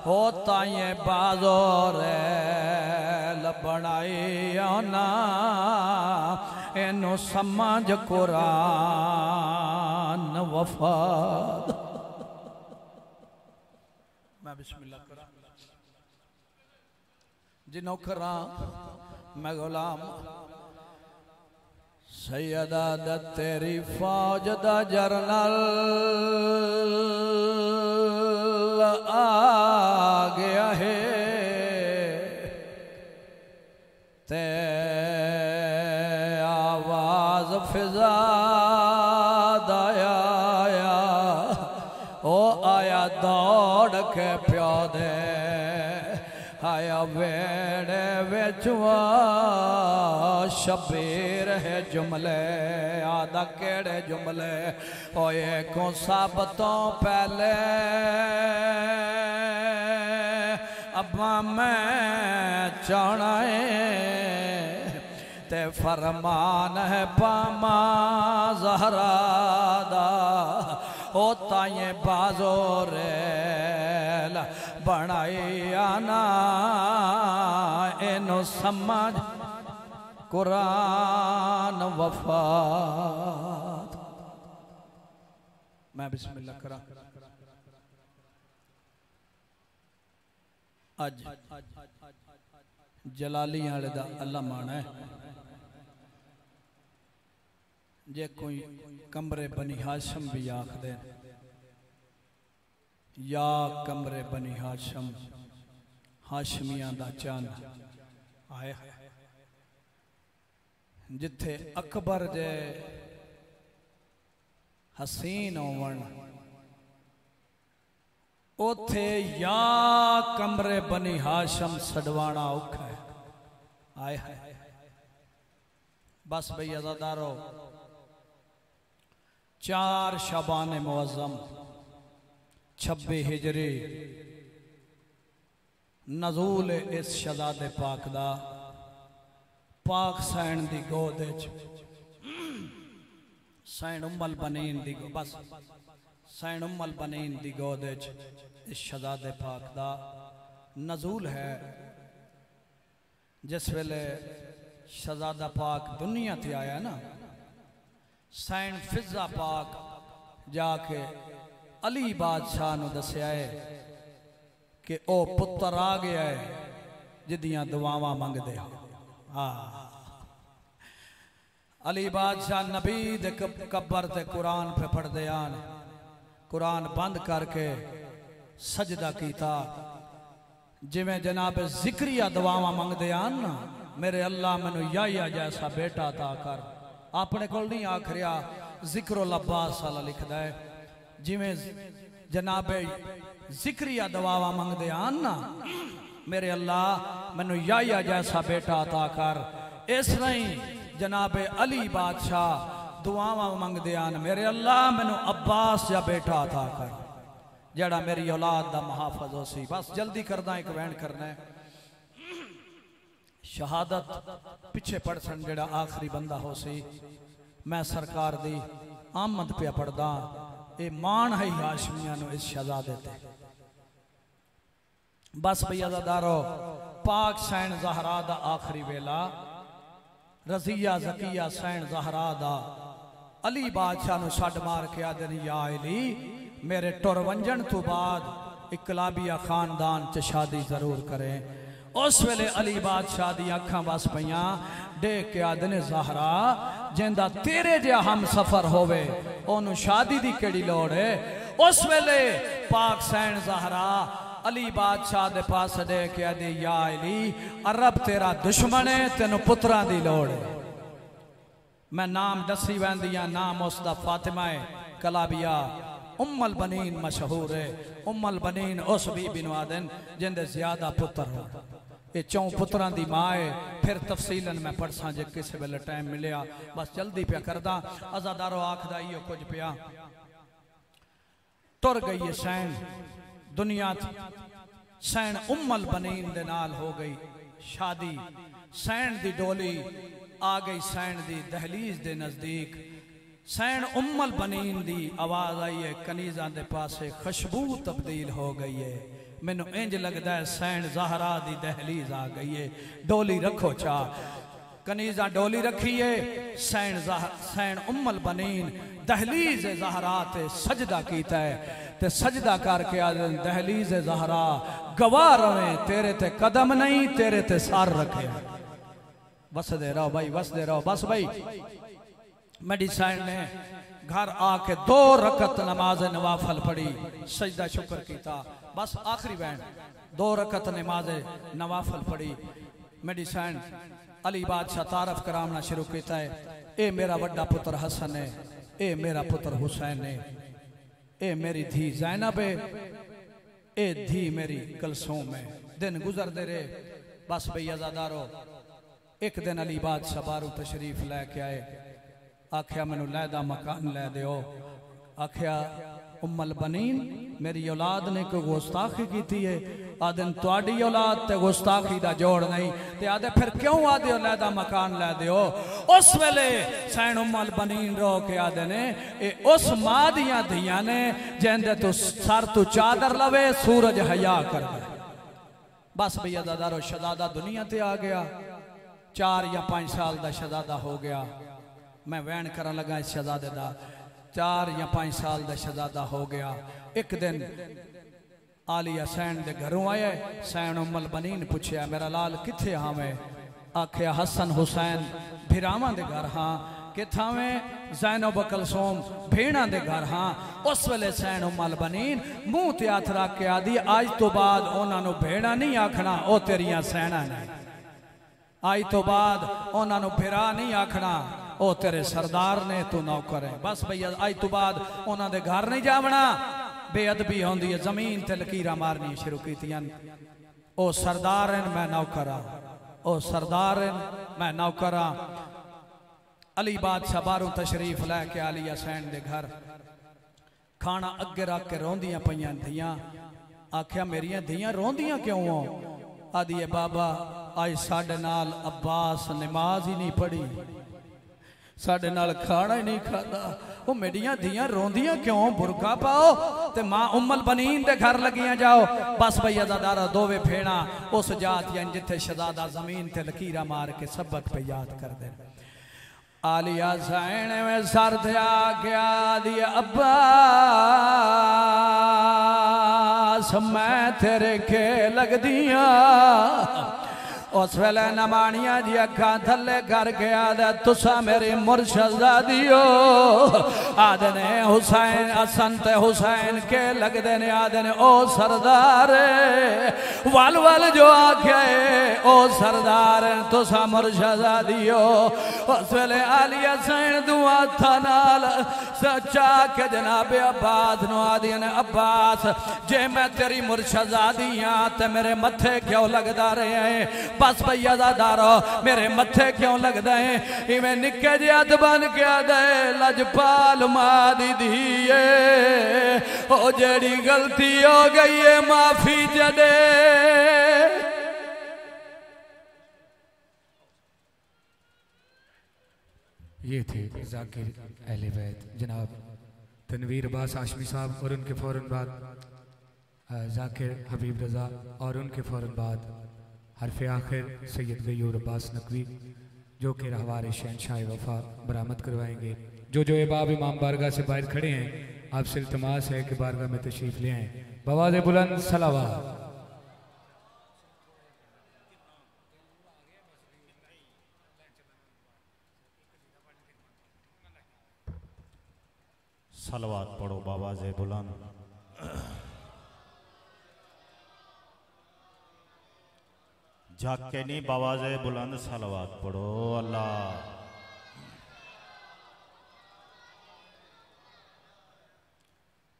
होता ये बाजोर बनाई आना इनू समझ कुरान वफाद। मैं बिस्मिल्लाह करा जिन्हों करा मैं गुलाम सैयदा दा तेरी फौज दा जरनल आ गया है ते आवाज फिजा दाया ओ आया दौड़ के प्यो दे आया वेड़े बेचुआ शबीर है जुमले आदा केड़े जुमले ओए को सब तो पहले अब्बा मैं चाहना है ते फरमान है पामा ज़हरा दा होता ये बाजोर बनाई आना इनो समझ कुरान वफात। मैं बिस्मिल्लाह करा अज जलाली वाले दा अल्लाह माना है जे कोई कमरे बनी हाशम भी आखदे या कमरे बनी हाशम हाशमिया दा चंद आए जिथे अकबर जे हसीन होवन ओथे या कमरे बनी हाशम सडवाना औखा है। आए है बस भई अज़ादारो 4 शबान मुअज़्ज़म 26 हिजरी नज़ूल इस शहज़ादे पाक दा पाक सैन दी गोद सैन उम्मल बनीन दी बस सैन उम्मल बनीन दी गोद इस शहज़ादे पाक दा नज़ूल है। जिस वेले शहज़ादा पाक दुनिया ते आया ना सैन फिजा पाक जाके अली बादशाह नूं दस्या है कि ओ पुत्र आ गया है जिदियां दुआवां मंगदे हो। अली बादशाह नबी दे कब्र ते कुरान पे पढ़दे आन कुरान बंद करके सजदा कीता जिवें जनाब जिक्रिया दुआवां मंगदे आन ना मेरे अल्लाह मैनू याया जैसा बेटा अता कर। अपने कोल नहीं आखरिया जिक्रुल अब्बास वाला लिखदा है जिवें जनाबे जिक्रिया दुआवां मंगदे आन ना मेरे अल्लाह मैनू याया जैसा बेटा अता कर। इस तरह जनाबे अली बादशाह दुआवां मंगदे आन मेरे अल्लाह मैनू अब्बास जा बेटा अता कर जड़ा मेरी औलाद दा मुहाफिज हो सी। बस जल्दी करदा एक वैन करना है शहादत पिछे पढ़ सन जड़ा आखिरी बंदा हो सी। मैं सरकार दी आमद पे पढ़दा ये मान है हाशमिया नूं इस शहजादे ते। बस भैया अज़ादारो पाक सैन ज़हरा दा आखिरी वेला रज़िया ज़किया सैन ज़हरा दा अली बादशाह नूं छड्ड मार के आदन या अली मेरे टुर वंजन तो बाद इकलाबिया खानदान च शादी जरूर करें। उस वेले अली बादशाह दी अखां बस पईयां देख के आदने ज़हरा जिंदा तेरे जिहा हम सफर होवे ओनू शादी दी केड़ी लोड़ है। उस वेले पाक सैन ज़हरा अली बादशाह दे पास दे के आदे या अली अरब तेरा दुश्मन है तेनू पुत्रां दी लोड़ है। मैं नाम दसी वैंदियां नाम उसदा फातिमा है कलाबिया उम्मल बनीन मशहूर है। उम्मल बनीन उस बीबी नूं आदन जिंदे ज्यादा पुत्र हो। ये 4 पुत्रां दी मां है। फिर तफसीलन मैं पढ़सा जे किसी वेले टाइम मिलिया बस जल्दी पे करदा। अज़ादारो आखदा इहो कुछ पिया तुर गई है सैन दुनिया सैन उम्मल बनीन दे नाल हो गई शादी। सैन दी डोली आ गई सैन दी दहलीज दे नजदीक। सैन उम्मल बनीन दी आवाज आई है कनीजा दे पासे खुशबू तब्दील हो गई है। मैनू इंज लगता है सैन ज़हरा दी दहलीज आ गई है। डोली रखो चा कनीजा डोली रखिए सैन उम्मल बनीन दहलीज ज़हरा ते सजदा कीता है ते सजदा करके आदे दहलीज ज़हरा गवाह रवे तेरे ते कदम नहीं तेरे ते सर रखे। वसदे रहो भाई वसदे रहो बस भाई। मेडिसाइन ने घर आके 2 रकत नमाज नवाफल पढ़ी सजदा शुक्र किया बस आखिरी बहन 2 रकत नमाज नवाफल पढ़ी। मेडिसाइन अली बादशाह तारफ करामना शुरू किया है। ए मेरा बड़ा पुत्र हसन है, ए मेरा पुत्र हुसैन है, ए मेरी धी ज़ैनब है, ए धी मेरी कलसूम है। दिन गुजरते रहे बस भई अज़ादारो। एक दिन अली बादशाह बारू तशरीफ लैके आए। आख्या मैनू लैदा मकान लै दियो। आख्या उम्मल बनीन मेरी औलाद ने कोई गुस्ताखी की है? आदन तुहाडी औलाद ते गुस्ताखी दा जोड़ नहीं ते आदे फिर क्यों आदे लैदा मकान लै दियो? उस वेले सैन उम्मल बनीन रो के आदे ने ए उस मां दियां धियां ने जिंदे तू सर तू चादर लवे सूरज हया कर दे। बस भैया दादारो शहजादा दुनिया ते आ गया। 4 या 5 साल का शहजादा हो गया। मैं वैन करन लगा इस शहजादे का। 4 या 5 साल का शहजादा हो गया। एक दिन आलिया सैन दे घरों आया। सैन उम्मल बनीन पूछया मेरा लाल किथे हाँ? मैं आख्या हसन हुसैन भिरावां दे घर हाँ। किथावे? ज़ैनब कलसूम भेड़ा दे घर हाँ। उस वेले सैन उम्मल बनीन मुंह ते हथ रख के आदि आज तो बाद उन्होंने भेड़ा नहीं आखना, ओ तेरियां सैना ने। आज तो बाद उन्होंने भिरा नहीं आखना, ओ तेरे सरदार ने, तू नौकर है। बस भैया आज तो बाद उन्होंने घर नहीं जावना। बेअदबी होंदी है, जमीन ते लकीरां मारनी शुरू कीतियां। ओ सरदार हैं मैं नौकर हाँ, ओ सरदार हैं मैं नौकर हाँ। अली बादशाह बारू तशरीफ लैके आलिया सैन दे घर खाना अगे रख के रोंदियां पईयां धियां। आख्या मेरियां धियां रोंदियां क्यों हो? आदि बाबा आज साडे नाल अब्बास नमाज ही नहीं पढ़ी, साडे नाल खाना ही नहीं खाता। वो मेरियां धियां रोंदियां क्यों? बुरका पाओ ते मां उम्मल बनीन दे घर लगियां जाओ। बस भैया दादारा दोवे भेड़ा उस जात जिथे शहजादा जमीन ते लकीरा मार के सबक पे याद कर दे। आलिया सैन में सर आ गया दिया अब्बास मैं तेरे के लगदिया। उस वेले नमानिया जी अखा थले करके आदे तुसा मेरी मुर्शदादियो। आदे ने हुसैन हसन ते हुसैन के लगदे ने। आदे ने ओ सरदार वल वल जो आखे ओ सरदार तुसा मुर्शदादियो। उस वेले आलिया सैन दुआ था नाल सच्चा के जनाब अब्बास नो आदि ने अब्बास जे मैं तेरी मुर्शदादी हाँ ते मेरे मथे क्यों लगदा रहे हैं? बस भैया दारो मेरे मथे क्यों लगदा है? इवें निके जे हथ बन के आदे लजपाल मां दी धीए ओ जेड़ी गलती हो गई है माफी जदे। ये थे जाकिर अहले बैत जनाब तनवीर अब्बास हाशमी साहब और उनके फ़ौरन बाद जाकिर हबीब रज़ा और उनके फ़ौरन बाद हरफ आखिर सैयद गयूर अब्बास नकवी जो कि रहवार शहनशाह वफा बरामद करवाएंगे। जो अहबाब इमाम बारगाह से बाहर खड़े हैं आपसे इल्तमास है कि बारगाह में तशरीफ़ ले आएँ। बवाज़ बुलंद सलावत। सलवात पढ़ो बाबाज़ बुलंद। जाके नहीं बाबाज़ बुलंद सलवात पढ़ो अल्लाह।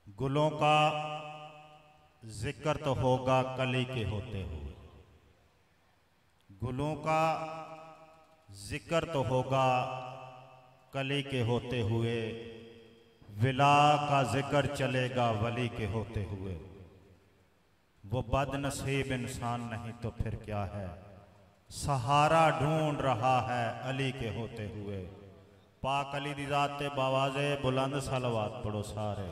गुलों का जिक्र तो होगा कली के होते हुए, गुलों का जिक्र तो होगा कली के होते हुए, विला का जिक्र चलेगा वली के होते हुए। वो बदनसीब इंसान नहीं तो फिर क्या है, सहारा ढूंढ रहा है अली के होते हुए। पाक अली दी ज़ात बावाज़े बुलंद सलवात पढ़ो सारे।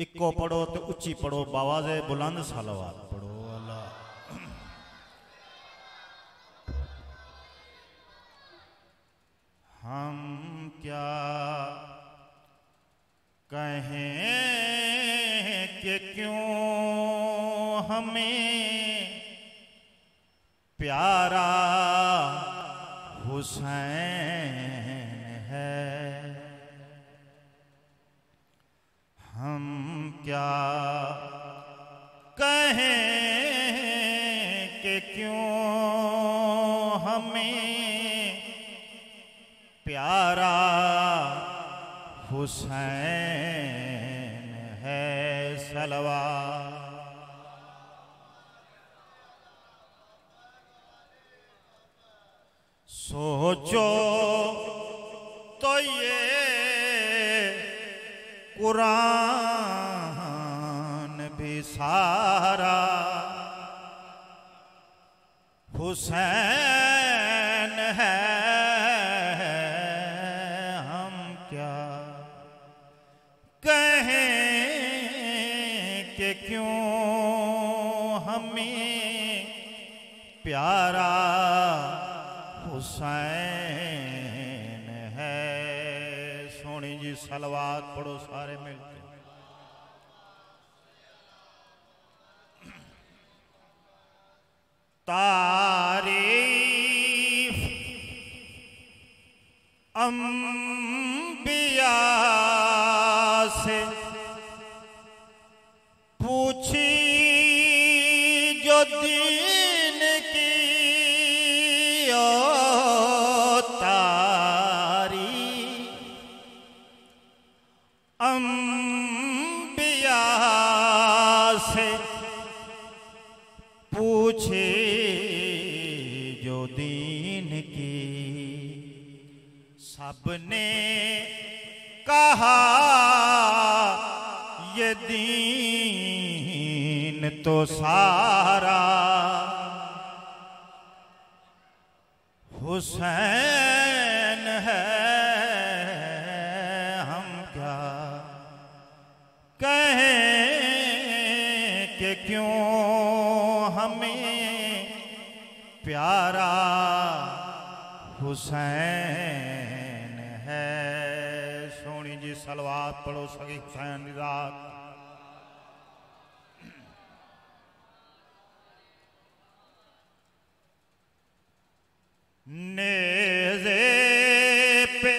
इक्को पढ़ो तो उच्ची पढ़ो, बावाज़े बुलंद सलवात पढ़ो। अल्लाह हम क्या कहें कि क्यों हमें प्यारा हुसैन है। हम क्या कहें कि क्यों हमें प्यारा हुसैन है। सलवात सोचो तो ये कुरान भी सारा हुसैन है। हम क्या कहें कि क्यों हमें प्यारा हुसैन है। सोनी जी सलवात पढ़ो सारे मिलके। तारीफ अंबिया से पूछी जो दीन की, ओ तारीफ अंबिया से पूछे जो दीन की। सबने कहा ये दीन तो सारा हुसैन है। हम क्या कहें कि क्यों हमें प्यारा हुसैन है। सोनी जी सलवात पढ़ो सगी हुसैन दी रात। नेज़े पे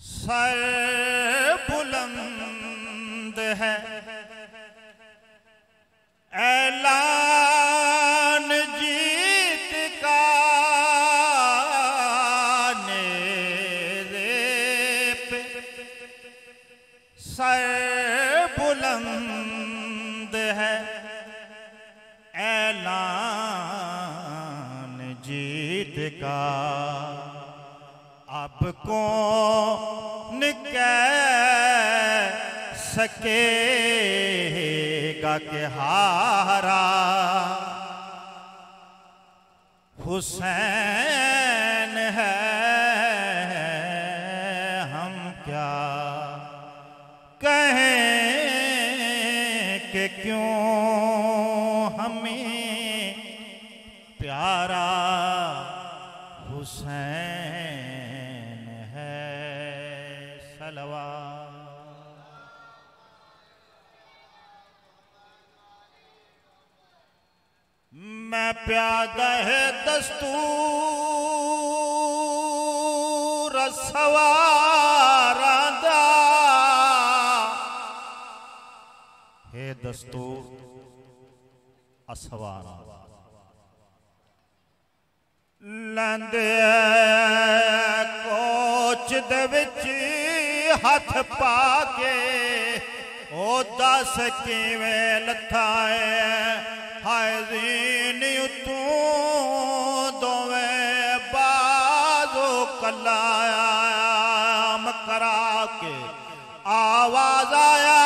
सर बुलंद है, ऐलान जीत का। नेज़े पे सर बुलंद है, ऐलान जीत का। अब कौन कह सकेगा कि हारा हुसैन है। हम क्या कहें कि क्यों हमें प्यारा हुसैन है। सलवात मैं प्यादा है दस्तूर सवारा दा। हे दस्तूर असवारा लंदे कोच दे विच हथ पाके ओ दस किवें लथा है। हाय ज़ीन उतों दोवें बाजो कलाम करा के आवाज आया।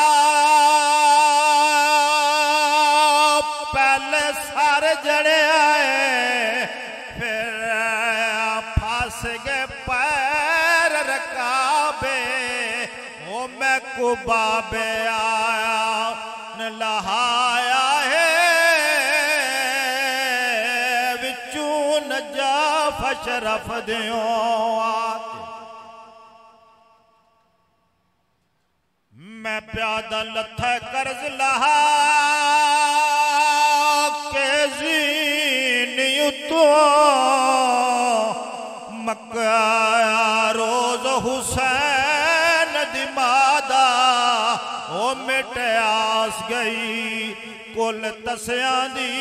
पहले सर जड़े आए, फिर फंस गए पैर रकाबे। ओ ओ मैं को बाबे आया न लहाया है विचू नजाफ शरफ दियो मैं प्यादा लथा कर्ज लहा के जीनी तो मक्का रोज हुसैन दी मादा ओ मिटे आस गई कुल तसिया दी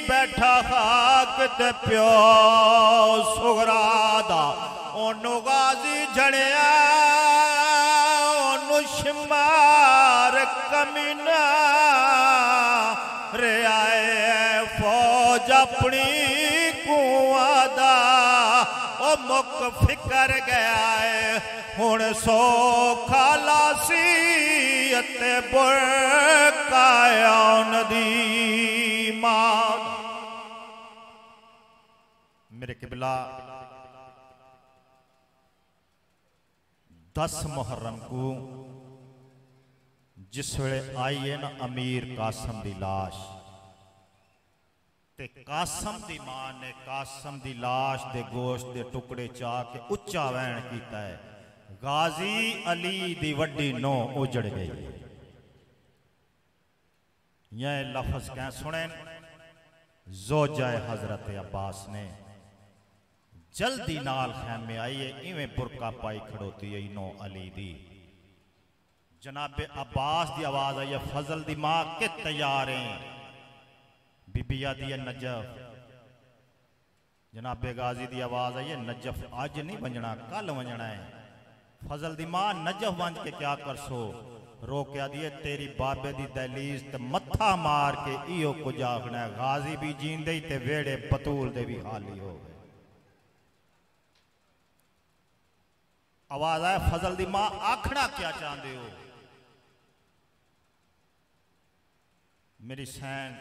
बैठा खाक ते प्यो सुगरादा ओनू गाजी झड़िया ओनू शुमार कमीना रे आए फौज अपनी कुआदा ओ मुक फिकर गया है हुण सो खालासी अते बुरकाया नदी मां मेरे किबला 10 मुहर्रम को जिस वेले आई है ना अमीर कासम दी लाश ते कासम दी मां ने कासम दी लाश दे गोश्त दे टुकड़े चा के उच्चा वैन कीता है गाजी अली दी वड्डी नो उजड़ गई यह लफ्ज क्या सुने जोजाए हजरत अब्बास ने जल्दी नाल खैमे आई है इवें बुरका पाई खड़ोती है नो अली दी जनाबे अब्बास दी आवाज आई है फजल दी मां के तैयार हैं बीबिया दी नजफ जनाबे गाजी दी आवाज आई है नजफ अज नहीं बजना कल बजना है फजल दी मां नजफ बन के क्या कर सो रोकया दिए तेरी बाबे दी दहलीज ते मत्था मार के इहो कुछ आखना है गाजी भी जींदे ते वेड़े बतूल दे भी हाली हो गए आवाज आया फजल दी मां आखना क्या चाहते हो मेरी सैन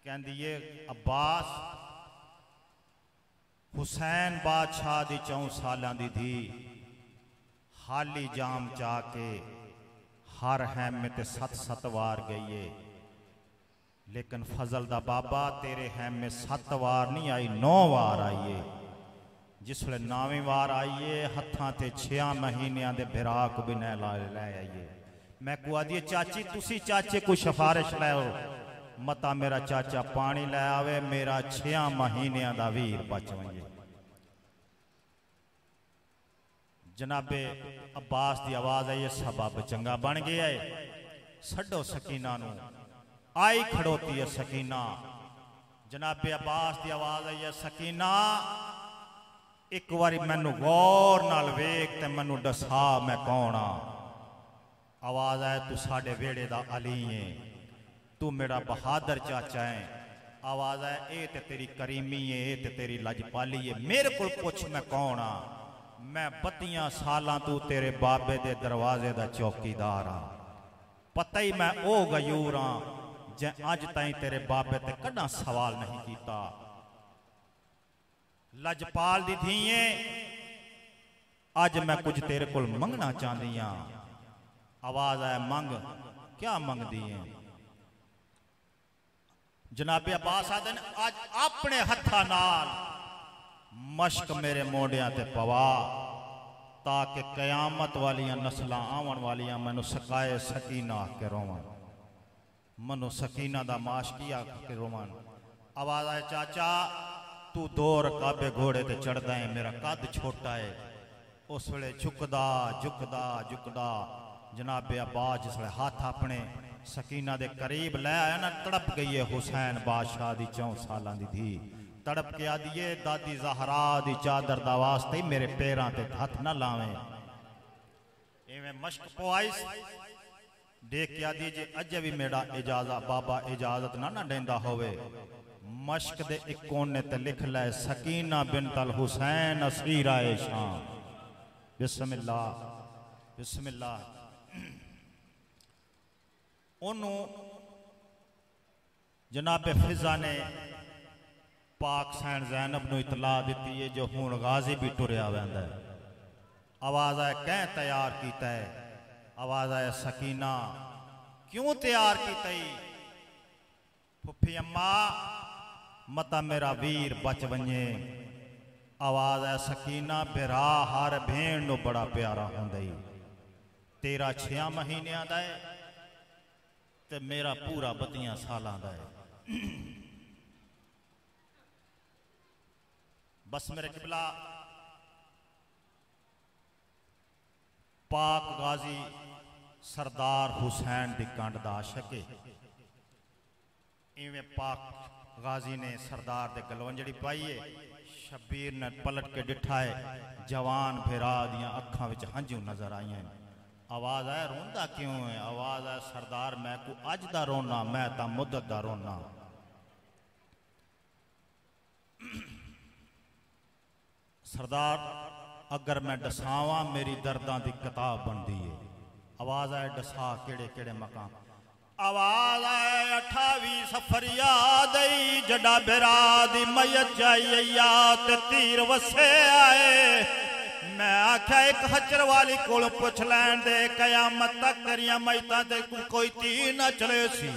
कहती है अब्बास हुसैन बादशाह दी 4 सालां दी थी हाली जाम चा के हर हैम में ते 7 वार गई है लेकिन फजल दा बाबा तेरे हैम में 7 वार नहीं आई 9 वार आई है जिस वे 9वीं वार आईए हथा ते 6 महीनों के बिराक भी न लै आईए मैं को आदि चाची तुसी चाचे को सिफारिश लै मता मेरा चाचा पानी लै आवे मेरा 6 महीनों का वीर बच वजे जनाबे अब्बास की आवाज आई सबब चंगा बन गया है छड्डो सकीना नू आई खड़ोती है सकीना जनाबे अब्बास की आवाज आई है सकीना एक बारी मैनू गौर नाल वेख ते मैनू दसा मैं कौन आ आवाज आए तू साडे वेड़े दा अली है तू मेरा बहादुर चाचा है आवाज आए ए ते तेरी करीमी है ए ते तेरी लजपाली है मेरे को पुछ मैं कौन आ मैं 32 सालां तू तेरे बाबे दे दरवाजे दा चौकीदार हाँ पता ही मैं ओ गयूर हाँ जे अज ताई तेरे बाबे ते कदा सवाल नहीं किया लजपाल दी धीए अज मैं कुछ तेरे को मंगना चाहती हाँ आवाज आया मंग क्या मंगदी है जनाबे अब्बास आदन आज अपने हथा नाल मश्क मेरे मोडिया ते पवा ताकि कयामत वालियां नस्लां आवन वालियां मैनू सकाए सकीना के रोवन मनो सकीना दा माशकिया के रोवन आवाज आए चाचा तू 2 रकाबे घोड़े ते चढ़दा है मेरा कद छोटा है उस वेले झुकदा झुकदा झुकदा जनाबे अब्बास जिसले हाथ अपने सकीना दे करीब लै आया ना तड़प गई है हुसैन बादशाह दी 4 सालां दी थी तड़प के आदिए दादी ज़हरा दी चादर दा वास्ते मेरे पैरां ते हाथ ना लावे इवें मश्क पवाइस देख के आदि जे अज भी मेरा इजाजत बाबा इजाजत ना देंदा होवे मश्क दे एक कोने ते लिख लै सकीना बिनत अल हुसैन असीरा शाम बिस्मिल्लाह बिस्मिल्लाह ओनू जनाबे फिजा ने पाक सैन जैनब नू इतला दी है जो हुण गाजी भी टुरया वैंदा है आवाज आए कैं तैयार किया है आवाज आया सकीना क्यों तैयार की तई फुफी अम्मा मता मेरा वीर बच वने। आवाज आया सकीना बिरा हर भेण नु बड़ा प्यारा हुंदई। तेरा 6 महीनों दा है ते मेरा पूरा 32 सालां दा है। बस मेरे किबला पाक गाजी सरदार हुसैन दी कंड दा आशिक है। इवें पाक गाजी ने सरदार दे गलवंजड़ी पाई है। शब्बीर ने पलट के डिठा है जवान फिरा दियां अखां विच हंझू नजर आई हैं। आवाज आया रोंदा क्यों है? आवाज आया सरदार मैं को अज दा रोना मैं ता मुद्दत दा रोना। सरदार अगर मैं दसावा मेरी दर्दां दी किताब बनती है। आवाज आए दसा केड़े केड़े मकाम। आवाज आए 28 सफर याद आई जड़ा बिरा दी मैयत जाइया ते तीर वसे आए। मैं आख्या एक हचर वाली कोल पुछ लैन दे कयामत तक तेरिया मैयतां ते कोई तीर न चले सी।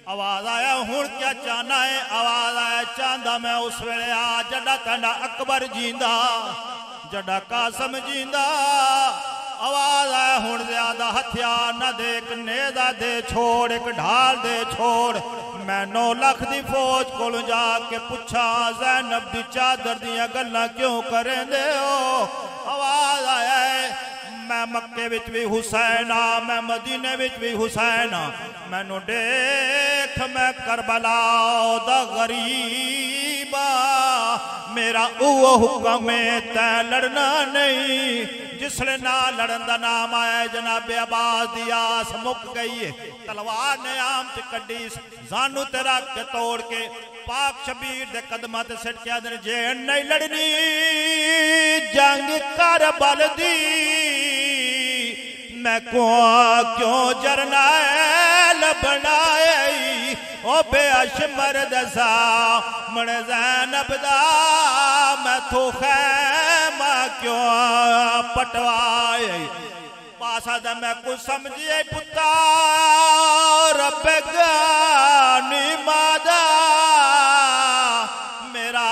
आवाज आया हुण क्या चाहना है? आवाज आया चाहता मैं उस वेले आ जड़ा ताड़ा अकबर जींदा जड़ा कासम जींदा। आवाज आया हुण ज्यादा हथियार न दे एक नेदा दे छोड़ एक ढाल दे छोड़। मैं 9 लाख दी फौज कोल जाके पुछा ज़ैनब दी चादर दियां गल्लां क्यों करेंदे हो? आवाज आया मैं मक्के विच भी हुसैन आ मैं मदीने विच भी हुसैन आ। मैनू देख मैं करबला दा गरीब आ। मेरा वो हुक्म है तै लड़ना नहीं। जिसले ना लड़न दा नाम आया जनाबे अब्बास दी आस मुक गई है। तलवार ने आम च कड्डी जानू ते रख के तोड़ के पाक शबीर दे कदमां ते सिट के आदन जे नहीं लड़नी जंग करबल दी। मैं को क्यों जरनैल बनाई ओ बेअश मर्द सा मन ज़ैनब दा। मैं तो खैमा क्यों पटवाए पासा दा मैं कुछ समझिए पुता रब गानी मादा। मेरा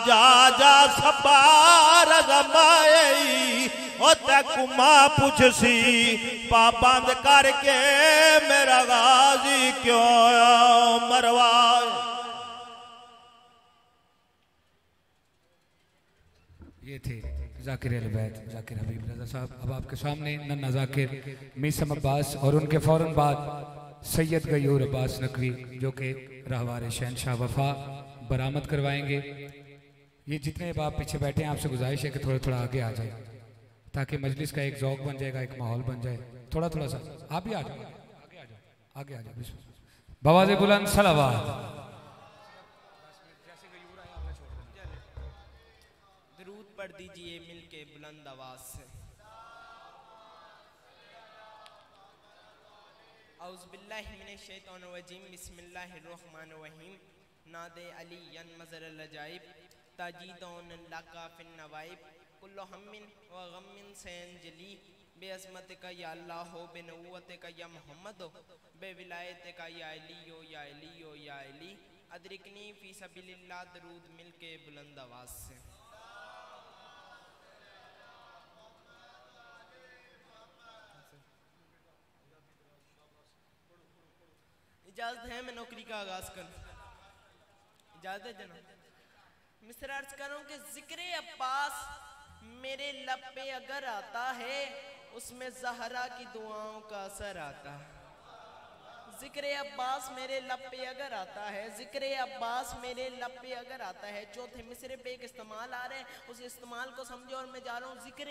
जा जा सबार गमाई ओ तकुमा पूछ सी पाबंद करके मेरा गाजी क्यों मरवाए। ये थे जाकिर अहले बैत जाकिर हबीब रज़ा साहब। अब आपके सामने नन्ना जाकिर मीसम अब्बास और उनके फौरन बाद सैयद गयूर अब्बास नकवी जो कि रहवार शहनशाह वफा बरामद करवाएंगे। ये जितने अब आप पीछे बैठे हैं आपसे गुजारिश है कि थोड़ा थोड़ा आगे आ जाए ताकि मजलिस का एक ज़ौक बन जाएगा एक माहौल बन जाए। थोड़ा थोड़ा सा आप भी आ जाओ आगे आ जाओ। बवाज़े बुलंद सलावत। दरूद पढ़ दीजिए मिलके बुलंद आवाज से। औज़ु बिल्लाहि मिनश शैतानिर रजीम बिस्मिल्लाहिर रहमानिर रहीम। नादे अलीयन मज़रल अजाइब ताजीदौन लका फिन नवाइब कुल्लु हम्मिन व गम्मिन सयंजली बेअज़मतिका या अल्लाह हो बेनबुव्वतिका या मुहम्मद हो बेविलायतिका या अली या अली अदरिकनी फी सबीलिल्लाह। दरूद मिलके बुलंद आवाज से। इजाजत है मैं नौकरी का आगाज करूं? इजाजत है जनाब। मिस्र अर्ज करूं कि जिक्र अब्बास मेरे लब पे अगर आता है उसमें ज़हरा की दुआओं का असर आता है। जिक्र अब्बास मेरे लब पे अगर आता है जिक्र अब्बास मेरे लब पे अगर आता है। चौथे मिसरे पे एक इस्तेमाल आ रहे हैं उस इस्तेमाल को समझो और मैं जा रहा हूँ। जिक्र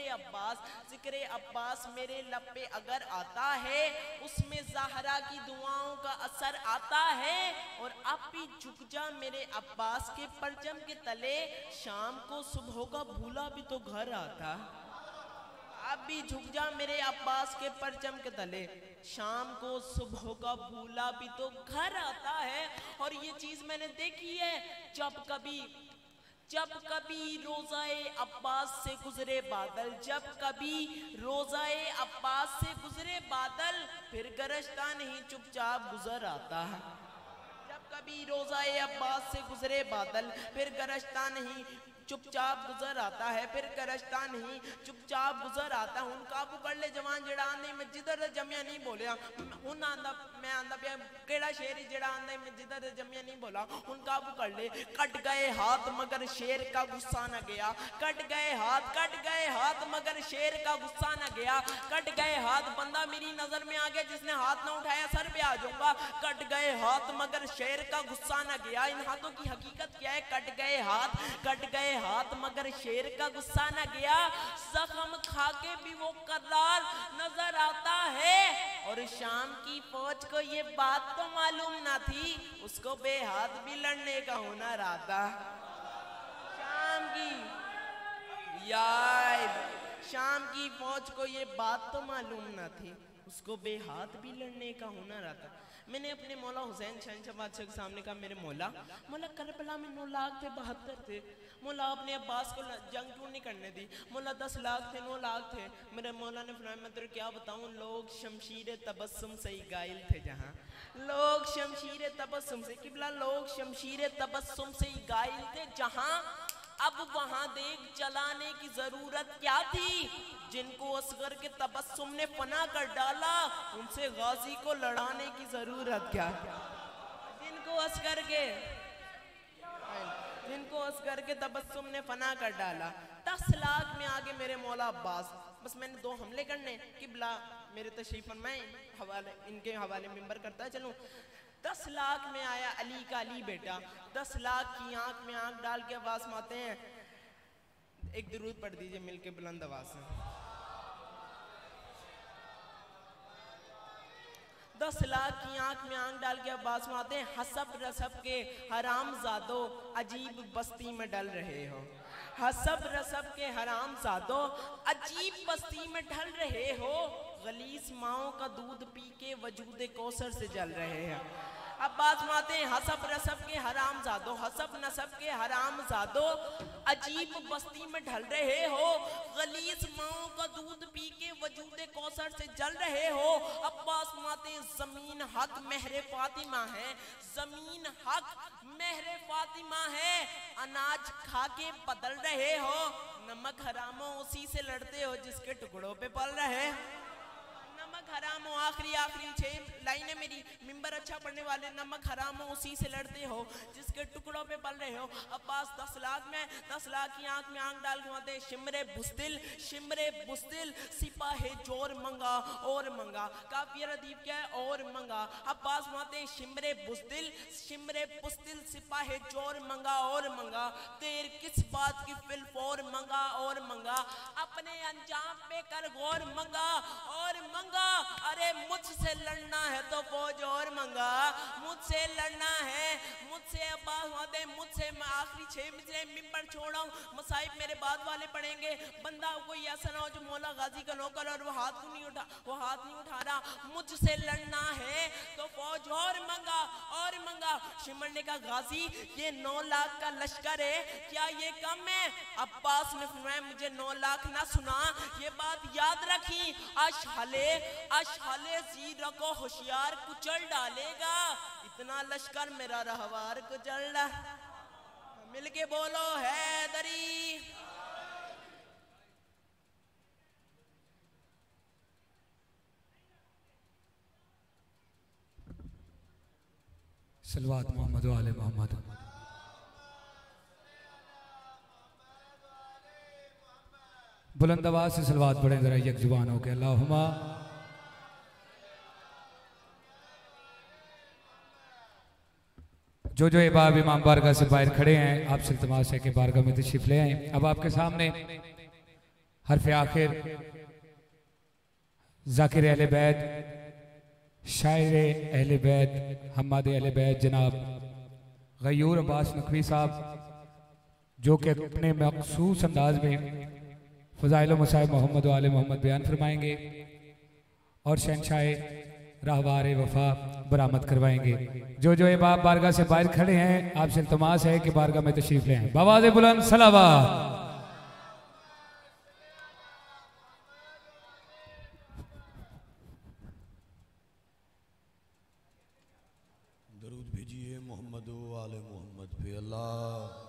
अब्बास मेरे लब पे अगर आता है उसमें ज़हरा की दुआओं का असर आता है। और अब भी झुक जा मेरे अब्बास के परचम के तले शाम को सुबह का भूला भी तो घर आता। अब भी झुक जा मेरे अब्बास के परचम के तले शाम को सुबह का भूला भी तो घर आता है। और ये चीज मैंने देखी है जब कभी जब कभी रोजाए अब्बास से गुजरे बादल, जब कभी रोजाए अब्बास से गुजरे बादल, फिर गरजता नहीं चुपचाप गुजर आता है। जब कभी रोजाए अब्बास से गुजरे बादल, फिर गरजता नहीं चुपचाप गुजर आता है, फिर गरजता नहीं चुपचाप गुजर आता है। उन काबू कर ले जवान जेड़ा आंदे मैं जिधर जमिया नहीं बोलिया, उन आंदा मैं आंदा पिया केड़ा शेर जेड़ा आंदा मैं जिधर जमिया नहीं बोला, उन काबू कर ले। कट गए हाथ मगर शेर का गुस्सा न गया, कट गए हाथ मगर शेर का गुस्सा न गया। कट गए हाथ, बंदा मेरी नजर में आ गया जिसने हाथ ना उठाया सर पे आ जाऊंगा। कट गए हाथ मगर शेर का गुस्सा न गया। इन हाथों की हकीकत क्या है? कट गए हाथ मगर शेर का गुस्सा न गया। जख्म खा के भी वो करार नजर आता है। और शाम की फौज को ये बात तो मालूम ना थी, उसको बेहाथ भी लड़ने का हुनर आता। शाम की फौज को ये बात तो मालूम ना थी, उसको बेहाथ भी लड़ने का हुनर आता। मैंने अपने मौला हुसैन शहंशाह बादशाह के सामने कहा, मेरे मौला करबला में 9 लाख थे, 72 थे। मौला अपने अब्बास को जंग क्यों नहीं करने दी? मौला 10 लाख थे, 9 लाख थे। मेरे मौला ने फरमाया, मैं तेरे क्या बताऊं, लोग शमशीर तबस्सुम से ही घायल थे। जहां लोग शमशीर तबस्सुम से, किबला लोग शमशीर तबस्सुम से ही घायल थे जहां अब वहां देख जलाने की जरूरत क्या थी? जिनको असगर के तबस्सुम ने फना कर डाला, उनसे गाजी को लड़ाने की जरूरत क्या? जिनको असगर के तबस्सुम ने फना कर डाला। 10 लाख में आगे मेरे मौला अब्बास, बस मैंने 2 हमले करने, किबला मेरे तशरीफ फरमाए, हवाले इनके हवाले मिंबर करता चलूं। 10 लाख में आया अली का अली बेटा, 10 लाख की आंख में आंख डाल के आवाज मारते हैं। एक दुरूद पढ़ दीजिए मिलके बुलंद आवाज से। 10 लाख की आंख में आंख डाल के आवाज मारते हैं, हसब रसब के हराम जादो अजीब बस्ती में डल रहे हो। हसब रसब के हराम जादो अजीब बस्ती में ढल रहे हो। गलीस माओ का दूध पी के वजूद कौसर से जल रहे हैं। अब बात माते हैं, हसब रसब के हराम जादो, हसब नसब के हराम जादो अजीब बस्ती में ढल रहे हो। गलीस माओ का दूध पी के वजूद कौसर से जल रहे हो। अब्बास माते जमीन हक महरे फातिमा है, जमीन हक महरे फातिमा है। अनाज खा के बदल रहे हो, नमक हरामो उसी से लड़ते हो जिसके टुकड़ों पे पल रहे। नमक हराम हो, आखिरी 6 लाइनें मेरी, मिंबर अच्छा पढ़ने वाले, नमक हराम हो उसी से लड़ते हो जिसके टुकड़ों पे पल रहे हो। अब्बास 10 लाख में 10 लाख की आंख में आंख डाल के माते शिमरे बुस्तिल सिपाही जोर मंगा और मंगा। काफिया रदीफ क्या है? और मंगा। अब्बास माते शिमरे बुस्तिल सिपाही जोर मंगा और मंगा। देर किस बात की फिलफोर मंगा और मंगा। अपने अंजाम पे कर गौर मंगा और मंगा। अरे मुझसे लड़ना है तो फौज और मंगा, मुझसे लड़ना है, मुझसे अब्बास वादे, मुझसे मैं आखिरी 6 मिसरे मिंबर छोड़ा हूं, मसाइब मेरे बाद वाले पढ़ेंगे। बंदा कोई ऐसा ना हो जो मौला गाजी का नौकर और वो हाथ नहीं उठा रहा। मुझसे लड़ना है तो फौज और मंगा। शिमर ने कहा, गाजी ये 9 लाख का लश्कर है, क्या ये कम है? अब्बास ने फरमाया, मुझे 9 लाख ना सुना, ये बात याद रखी। अशहले जीरा को होशियार कुचल डालेगा, इतना लश्कर मेरा रहवार कुचल डा। मिलके बोलो हैदरी। सलवात मोहम्मद वाले मोहम्मद। बुलंद आवाज से सलवात पढ़े जरा एक जुबान हो के। अल्लाहुम्मा जो इबाब इमाम बारगाह से बाहर खड़े हैं, आपसे इल्तिमास है कि बारगाह में तशरीफ ले आए। अब आपके सामने हरफ आखिर जाकिर अहले बैत, शायर अहले बैत, हम्माद अहले बैत जनाब गयूर अब्बास नकवी साहब, जो कि अपने मखसूस अंदाज में फ़ज़ाइल व मसाइब मोहम्मद वाले मोहम्मद बयान फरमाएंगे। और शहंशाह राहवारे वफा बरामद करवाएंगे। जो जो ये बाप बारगाह से बाहर खड़े हैं, आपसे इल्तमास है कि बारगाह में तशरीफ ले आएं। बवाज़े बुलंद सलावत। दरूद भेजिए मोहम्मद वाले मोहम्मद पे अल्लाह।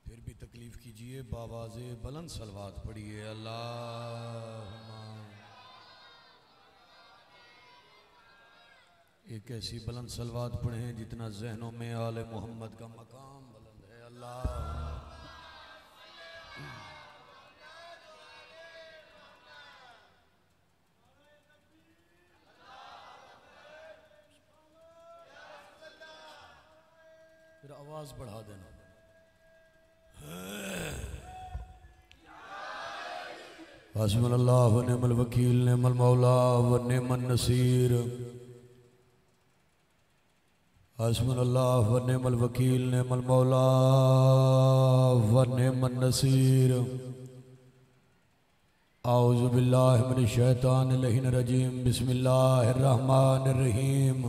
फिर भी तकलीफ कीजिए, बावाज़े बुलंद सलवात पढ़िए अल्लाह। एक ऐसी बुलंद सलवात पढ़ें जितना जहनों में आले मोहम्मद का मकाम बुलंद है अल्लाह। फिर आवाज बढ़ा देना। हस्बुनल्लाह व निअमल वकील निअमल मौला व निअमन नसीर। हस्बुनल्लाह व निअमल वकील निअमल मौला व निअमन नसीर। औज़ु बिल्लाहि मिनश शैतानिर रजीम। बिस्मिल्लाहिर रहमानिर रहीम।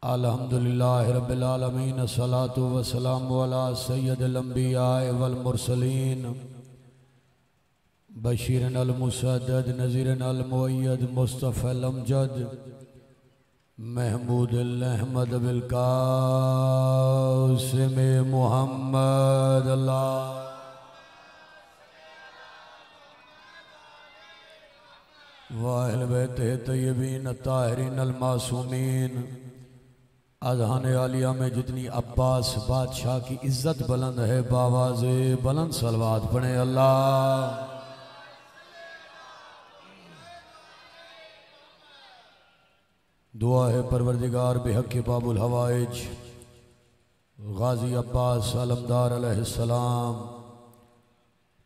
अल्हम्दुलिल्लाहि रब्बिल आलमीन। अस्सलातु वस्सलामु अला सय्यदिल अंबिया वल मुरसलीन। बशीरन अल मुसद्दद नज़ीरन अल मुअय्यद मुस्तफ़ल अमजद महमूद अहमद बिल कासिम मुहम्मद अल्लाह। वाहिल बैते तय्यबीन ताहिरीन अल मासूमीन। अज़हान आलिया में जितनी अब्बास बादशाह की इज्जत बुलंद है, बावाज़े बुलंद सलवात पढ़े अल्लाह। दुआ है परवरदिगार बेहक बाबुल हवाइज गाजी अब्बास अलमदार अलैहिस्सलाम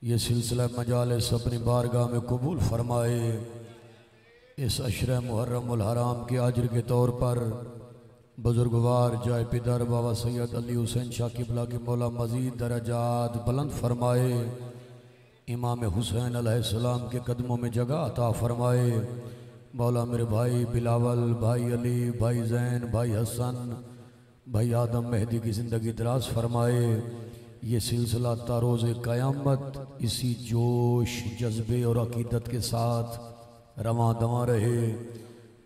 ये सिलसिला मजालिस अपनी बारगाह में कबूल फरमाए। इस अशर मुहर्रम उल हराम के अजर के तौर पर बुजुर्गवार जाय पिदर बाबा सैयद अली हुसैन शाह किबला की मौला मजीद दरजात बुलंद फरमाए। इमाम हुसैन अलैहिस्सलाम के कदमों में जगह अता फरमाए। मौला मेरे भाई बिलावल, भाई अली, भाई जैन, भाई हसन, भाई आदम मेहदी की ज़िंदगी दराज फरमाए। ये सिलसिला तारोज़ क़यामत इसी जोश जज्बे और अकीदत के साथ रवां दवां रहे।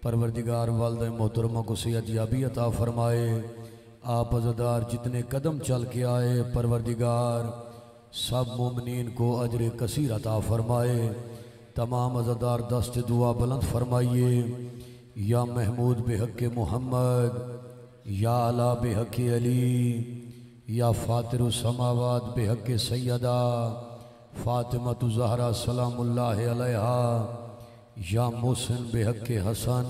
परवरदिगार वालिद मोहतरमा को सेहतयाबी अता फरमाए। आप अज़दार जितने कदम चल के आए, परवरदिगार सब मोमिनीन को अजर कसीर अता फरमाए। तमाम अज़दार दस्त दुआ बुलंद फरमाइए। या महमूद बेहक मोहम्मद, या अला बेहक अली, या फातिरु समावात बेहक सैयदा फातिमतु ज़हरा सलामुल्लाहि अलैहा, या मोहसिन बेहक हसन,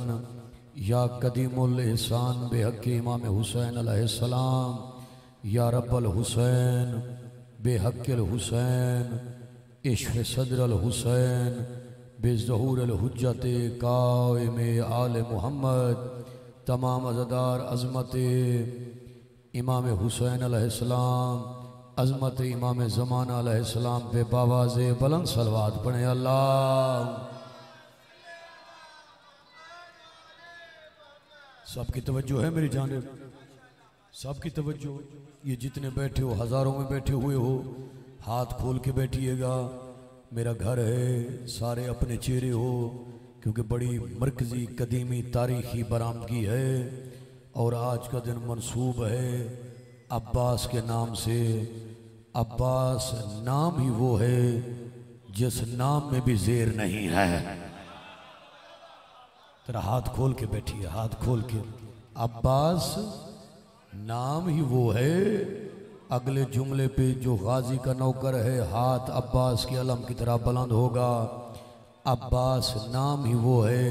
या कदीमुल एहसान बेहक इमाम हुसैन अलैहिस्सलाम, या रब्बल हुसैन बेहक़िल हुसैन इश्क़ सदर अल हुसैन बेज़हूर अल हुज्जत कायम आल मुहम्मद। तमाम अज़दार अज़मत इमाम हुसैन अलैहिस्सलाम, अज़मत इमाम ज़माना अलैहिस्सलाम पे बावाज़े बुलंद सलवात पढ़े अल्लाह। सबकी तवज्जो है मेरी जानिब, सबकी तवज्जो। ये जितने बैठे हो, हज़ारों में बैठे हुए हो, हाथ खोल के बैठिएगा। मेरा घर है, सारे अपने चेहरे हो, क्योंकि बड़ी मरकज़ी कदीमी तारीख़ी बरामदगी है। और आज का दिन मंसूब है अब्बास के नाम से। अब्बास नाम ही वो है जिस नाम में भी ज़ेर नहीं है। तेरा हाथ खोल के बैठिए, हाथ खोल के। अब्बास नाम ही वो है। अगले जुमले पे जो गाजी का नौकर है, हाथ अब्बास के अलम की तरह बुलंद होगा। अब्बास नाम ही वो है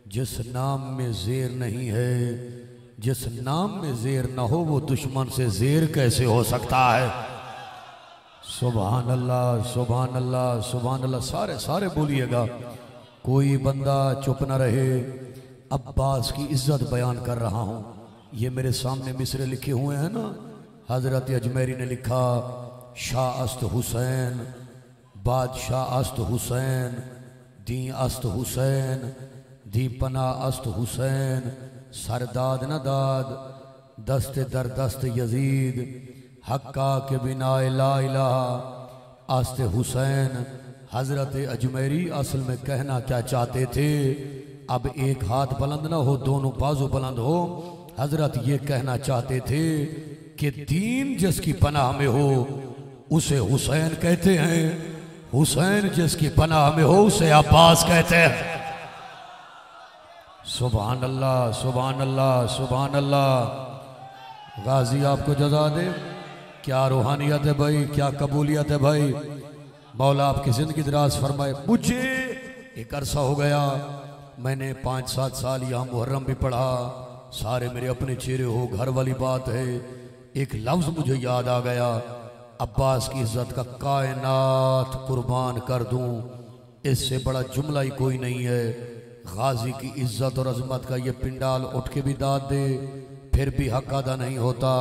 जिस नाम में ज़ेर नहीं है। जिस नाम में ज़ेर न हो वो दुश्मन से ज़ेर कैसे हो सकता है। सुभान अल्लाह, सुभान अल्लाह, सुभान अल्लाह। सारे सारे बोलिएगा, कोई बंदा चुप न रहे। अब्बास की इज्जत बयान कर रहा हूँ। ये मेरे सामने मिसरे लिखे हुए हैं ना, हज़रत अजमेरी ने लिखा, शाह अस्त हुसैन, बादशाह अस्त हुसैन, दी अस्त हुसैन, दी पना अस्त हुसैन, सरदाद न दाद, दस्ते दर दस्त यजीद, हक्का के बिना ला इलाहा आस्ते हुसैन। हजरत अजमेरी असल में कहना क्या चाहते थे, अब एक हाथ बुलंद ना हो, दोनों बाजू बुलंद हो। हजरत ये कहना चाहते थे कि दीन जिसकी पनाह में हो उसे हुसैन कहते हैं, हुसैन जिसकी पनाह में हो उसे अब्बास कहते हैं। सुभान अल्लाह, सुभान अल्लाह, सुभान अल्लाह। गाजी आपको जजा दे। क्या रूहानियत है भाई, क्या कबूलियत है भाई। मौला आपकी ज़िंदगी दराज फरमाए। मुझे एक अरसा हो गया, मैंने 5-7 साल यहाँ मुहर्रम भी पढ़ा, सारे मेरे अपने चेहरे हो, घर वाली बात है। एक लफ्ज़ मुझे याद आ गया, अब्बास की इज़्ज़त का कायनात कुर्बान कर दूँ, इससे बड़ा जुमला ही कोई नहीं है। गाजी की इज़्ज़त और अज़मत का ये पिंडाल उठ के भी दाद दे, फिर भी हक अदा नहीं होता।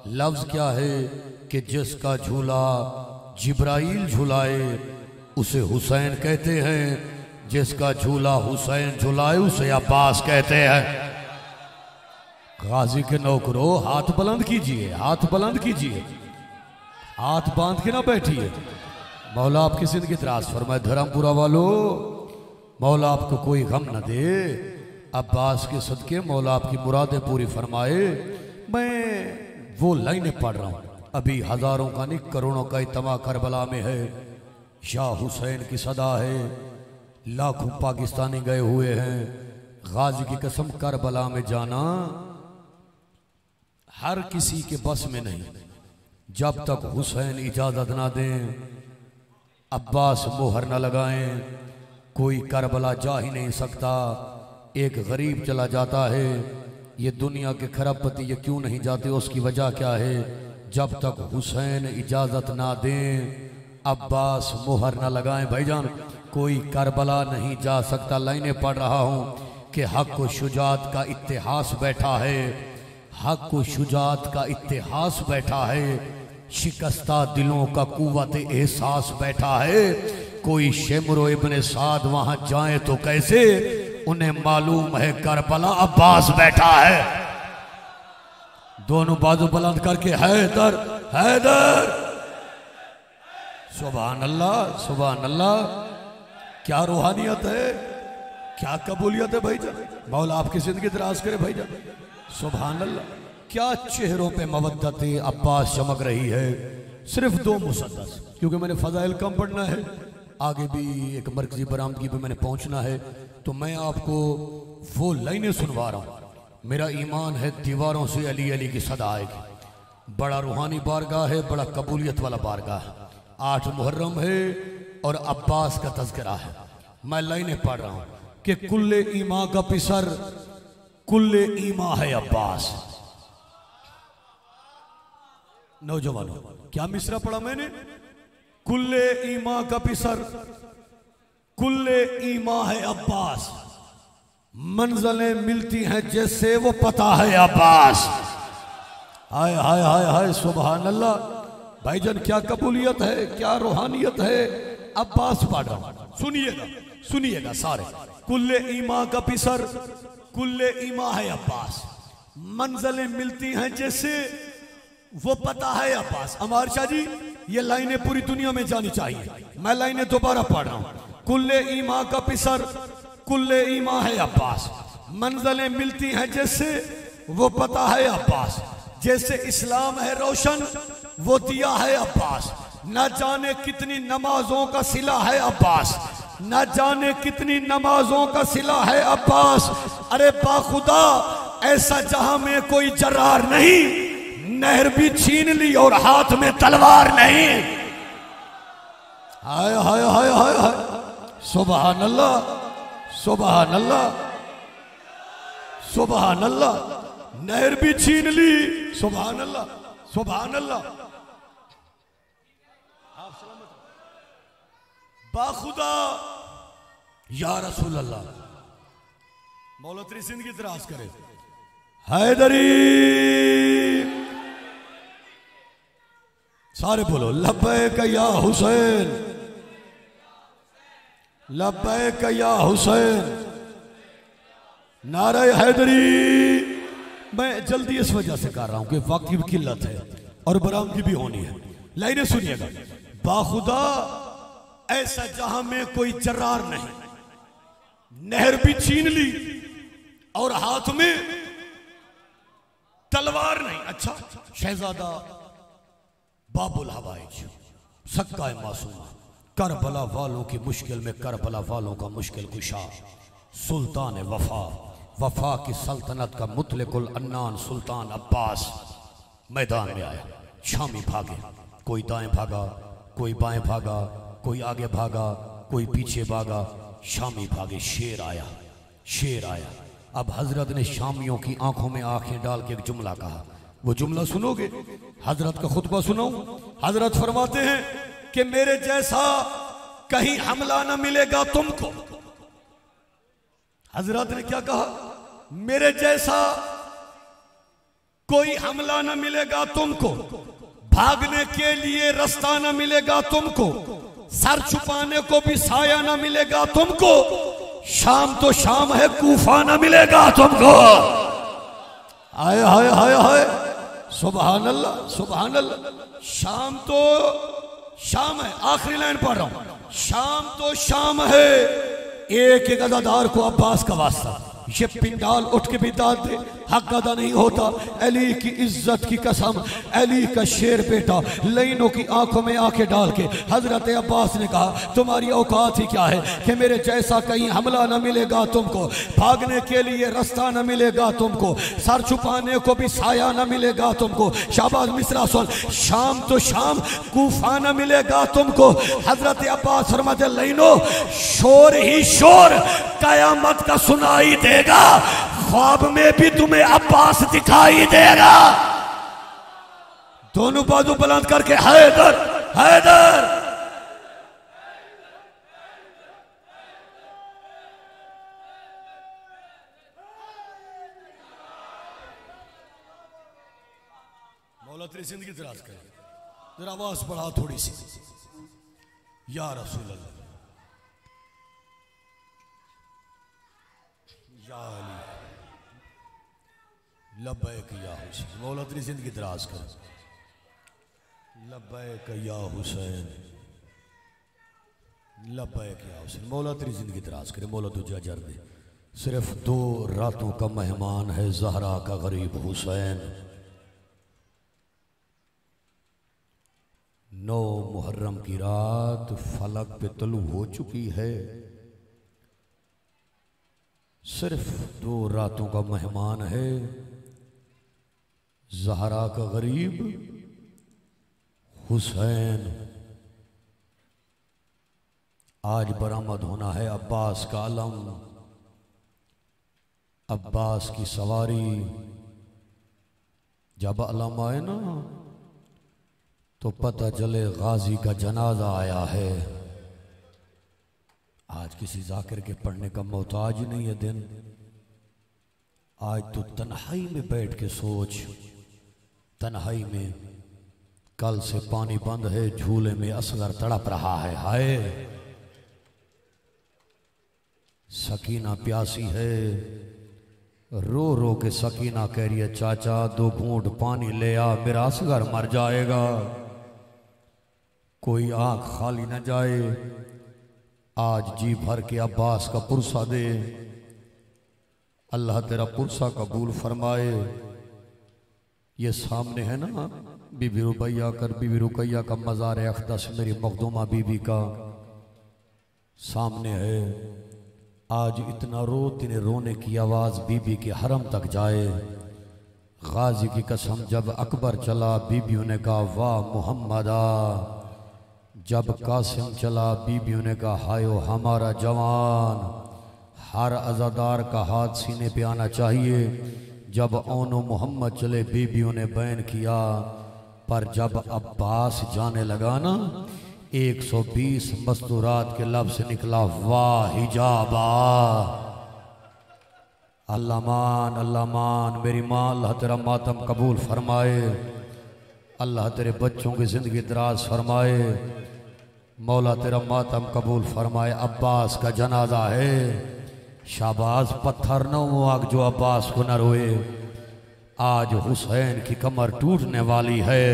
लफ्ज़ क्या है कि जिसका झूला जिब्राइल झुलाए उसे हुसैन कहते हैं, जिसका झूला हुसैन झुलाए उसे अब्बास कहते हैं। गाजी के नौकरों हाथ बुलंद कीजिए, हाथ बुलंद कीजिए, हाथ बांध के ना बैठिए। मौला आपकी जिंदगी दराज फरमाए। धर्मपुरा वालों, मौला आपको कोई गम न दे, अब्बास के सदके मौला आपकी मुरादें पूरी फरमाए। मैं वो लाइनें पढ़ रहा हूँ, अभी हजारों का नहीं करोड़ों का इज्तिमा करबला में है। शाह हुसैन की सदा है, लाखों पाकिस्तानी गए हुए हैं। गाजी की कसम करबला में जाना हर किसी के बस में नहीं, जब तक हुसैन इजाजत ना दें, अब्बास मोहर न लगाएं, कोई करबला जा ही नहीं सकता। एक गरीब चला जाता है, ये दुनिया के खरबपति ये क्यों नहीं जाते, उसकी वजह क्या है, जब तक हुसैन इजाजत ना दें, अब्बास मोहर न लगाएं, भाईजान कोई करबला नहीं जा सकता। लाइनें पढ़ रहा हूँ कि हक व शुजात का इतिहास बैठा है, हक व शुजात का इतिहास बैठा है, शिकस्ता दिलों का कुव्वत एहसास बैठा है। कोई शेमरो इब्ने साद वहां जाए तो कैसे, उन्हें मालूम है करबला अब्बास बैठा है। दोनों बाजू बुलंद करके हैदर हैदर। सुभान अल्लाह, सुभान अल्लाह। क्या रूहानियत है, क्या कबूलियत है भाईजान। मौला आपकी जिंदगी दराज करे भाईजान। सुभान अल्लाह। क्या चेहरों पे मवद्दत अब्बास चमक रही है। सिर्फ 2 मुसद्दस, क्योंकि मैंने फजाइल कम पढ़ना है, आगे भी एक मरकजी बरामदगी पे मैंने पहुंचना है, तो मैं आपको वो लाइनें सुनवा रहा हूँ। मेरा ईमान है दीवारों से अली अली की सदा आएगी। बड़ा रूहानी बारगाह है, बड़ा कबूलियत वाला बारगाह है। 8 मुहर्रम है और अब्बास का तज़किरा है। मैं लाइनें पढ़ रहा हूँ कि कुल्ले ईमा का पिसर, कुल्ले ईमा है अब्बास। नौजवानों, क्या मिसरा पढ़ा मैंने। कुल्ले ईमा का पिसर, कुल्ले ईमा है अब्बास, मंज़लें मिलती हैं जैसे वो पता है अब्बास। हाय हाय हाय हाय, सुभान अल्लाह। भाईजान क्या कबूलियत है, क्या रूहानियत है। अब्बास पढ़ रहा हूं, सुनिएगा सुनिएगा सारे। कुल्ले ईमा का पिसर, कुल्ले ईमा है अब्बास, मंज़लें मिलती हैं जैसे वो पता है अब्बास। अमार शाह जी, ये लाइनें पूरी दुनिया में जानी चाहिए। मैं लाइनें दोबारा पढ़ रहा हूं। कुल्ले ईमा का पिसर, कुल्ले ईमा है अब्बास, मंज़लें मिलती हैं जैसे वो पता है अब्बास। जैसे इस्लाम है रोशन, वो दिया है अब्बास। न जाने कितनी नमाजों का सिला है अब्बास, न जाने कितनी नमाजों का सिला है अब्बास। अरे बाखुदा, ऐसा जहां में कोई जर्रार नहीं, नहर भी छीन ली और हाथ में तलवार नहीं। हाय हाय हाय हाय हाय, सुभान अल्लाह, सुभान अल्लाह, सुभान अल्लाह। नहर भी छीन ली, सुभान अल्लाह, सुभान अल्लाह। आप सलामत बाखुदा या रसूल अल्लाह। मौला तेरी जिंदगी दराज करे। हैदरी सारे बोलो लब्बैक या हुसैन, लब्बैक या हुसैन, नारे हैदरी। मैं जल्दी इस वजह से कर रहा हूं कि वक्त की भी किल्लत है और बरामदी भी होनी है। लाइनें सुनिएगा। बाखुदा ऐसा जहां में कोई जर्रार नहीं, नहर भी छीन ली और हाथ में तलवार नहीं। अच्छा, शहजादा बाबुल हवाइज सक्का मासूमा, करबला वालों की मुश्किल में करबला वालों का मुश्किल कुशा, सुल्तान वफा, वफा की सल्तनत का मुतलिकुल अन्नान सुल्तान अब्बास मैदान में आया। शामी भागे, कोई दाएं भागा, कोई बाएं भागा, कोई आगे भागा, कोई पीछे भागा, शामी भागे। शेर आया, शेर आया। अब हजरत ने शामियों की आंखों में आंखें डाल के एक जुमला कहा। वो जुमला सुनोगे? हजरत का खुतबा सुनाऊं? हजरत फरमाते हैं कि मेरे जैसा कहीं हमला न मिलेगा तुमको। हजरत ने क्या कहा? मेरे जैसा कोई हमला न मिलेगा तुमको, भागने के लिए रास्ता न मिलेगा तुमको, सर छुपाने को भी साया न मिलेगा तुमको, शाम तो शाम है कूफा न मिलेगा तुमको। हाय हाय हाय हाय, सुभान अल्लाह सुभान अल्लाह। शाम तो शाम है, आखिरी लाइन पढ़ रहा हूं। शाम तो शाम है, एक एक अदादार को अब्बास का वास्ता। ये पिंडाल उठ के भी दाद दे, हक अदा नहीं होता। अली की इज्जत की कसम, अली का शेर बेटा लाइनों की आंखों में आंखें डाल के हजरत अब्बास ने कहा तुम्हारी औकात ही क्या है कि मेरे जैसा कहीं हमला न मिलेगा तुमको, भागने के लिए रास्ता न मिलेगा तुमको, सर छुपाने को भी साया न मिलेगा तुमको। शाबाश मिसरा सुन, शाम तो शाम कूफा न मिलेगा तुमको। हजरत अब्बास फरमाते लाइनों शोर ही शोर कयामत का सुनाई देगा, ख्वाब में भी तुम्हें अब्बास दिखाई देगा। दोनों बाजू बुलंद करके हैदर हैदर। मौला तेरी जिंदगी दराज करे, जरा आवाज बढ़ा थोड़ी सी। या रसूल अल्लाह, या अली, लब्बैक या हुसैन। मौला तेरी जिंदगी दराज कर, लब्बैक या हुसैन, लब्बैक या हुसैन। मौला तेरी जिंदगी दराज करे, मौला तुझे अजर दे। सिर्फ 2 रातों का मेहमान है ज़हरा का गरीब हुसैन। 9 मुहर्रम की रात फलक पे तलू हो चुकी है। सिर्फ 2 रातों का मेहमान है ज़हरा का गरीब हुसैन। आज बरामद होना है अब्बास का अलम, अब्बास की सवारी। जब अलम आए ना तो पता चले गाजी का जनाजा आया है। आज किसी जाकिर के पढ़ने का मोहताज नहीं है दिन। आज तो तन्हाई में बैठ के सोच, तन्हाई में कल से पानी बंद है, झूले में असगर तड़प रहा है। हाय सकीना प्यासी है, रो रो के सकीना कह रही है चाचा 2 घूंट पानी ले आ, मेरा असगर मर जाएगा। कोई आंख खाली न जाए, आज जी भर के अब्बास का पुरसा दे, अल्लाह तेरा पुरसा कबूल फरमाए। ये सामने है ना बीबी रुकैया कर, बीबी रुकैया का मज़ार अक़दस, मेरी मखदूमा बीबी का सामने है। आज इतना रो तेरे रोने की आवाज़ बीबी के हरम तक जाए। गाजी की कसम, जब अकबर चला बीबियों ने कहा वाह मुहम्मदा, जब कासिम चला बीबियों ने कहा हायो हमारा जवान। हर अज़ादार का हाथ सीने पे आना चाहिए। जब ओनो मोहम्मद चले बीबियों ने बैन किया, पर जब अब्बास जाने लगा ना 120 मस्तूरात के लफ्ज़ से निकला वाह हिजाबा। अल्लाह मान मेरी माँ, अल्लाह तेरा मातम कबूल फरमाए, अल्लाह तेरे बच्चों की ज़िंदगी दराज फरमाए, मौला तेरा मातम कबूल फरमाए। अब्बास का जनाजा है, शाबाज पत्थर न हो आग जो अब्बास को न रोए। आज हुसैन की कमर टूटने वाली है,